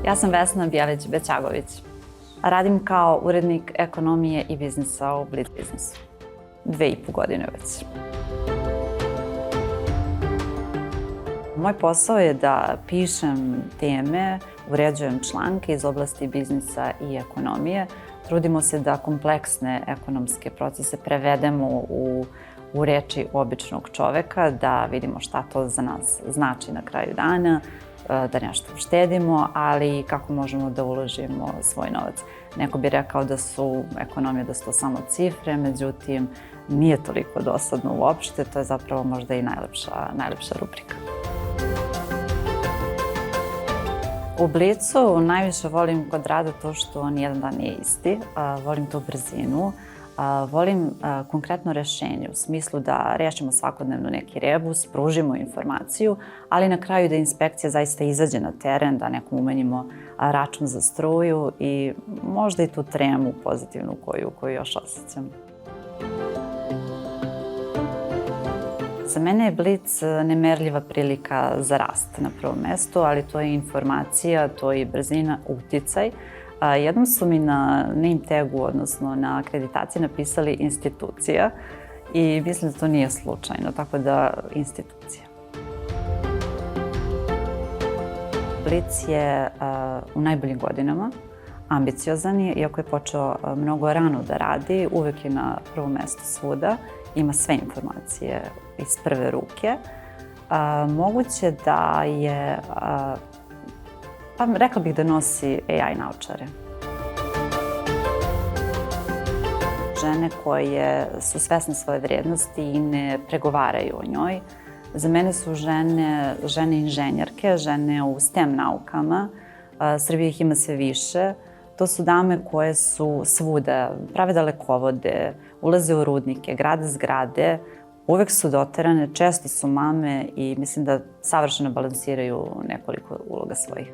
Ja sam Vesna Bjelić-Bećagović. Radim kao urednik ekonomije i biznisa u Blic biznisu. 2,5 godine već. Moj posao je da pišem teme, uređujem članke iz oblasti biznisa i ekonomije. Trudimo se da kompleksne ekonomske procese prevedemo u reči običnog čoveka, da vidimo šta to za nas znači na kraju dana, da nešto uštedimo, ali i kako možemo da uložimo svoj novac. Neko bi rekao da su ekonomije, da su to samo cifre, međutim, nije toliko dosadno uopšte, to je zapravo možda i najlepša rubrika. U Blicu najviše volim kod rada to što nijedan dan nije isti, volim tu brzinu, volim konkretno rešenje u smislu da rešimo svakodnevno neki rebus, pružimo informaciju, ali na kraju da inspekcija zaista izađe na teren, da nekom umenimo račun za struju i možda i tu tremu pozitivnu koju još osjećam. Za mene je Blic nemerljiva prilika za rast na prvom mestu, ali to je informacija, to je brzina, uticaj. Jednom su mi na name tagu, odnosno na akreditaciji napisali institucija i mislim da to nije slučajno, tako da institucija. Blic je u najboljim godinama, ambiciozan je, iako je počeo mnogo rano da radi, uvek je na prvom mestu svuda, ima sve informacije iz prve ruke. Moguće da je, pa rekla bih da nosi AI naučare. Žene koje su svesne svoje vrednosti i ne pregovaraju o njoj. Za mene su žene inženjerke, žene u STEM naukama. Srbije ih ima sve više. To su dame koje su svuda, prave dalekovode, ulaze u rudnike, grade zgrade, uvek su doterane, često su mame i mislim da savršeno balansiraju nekoliko uloga svojih.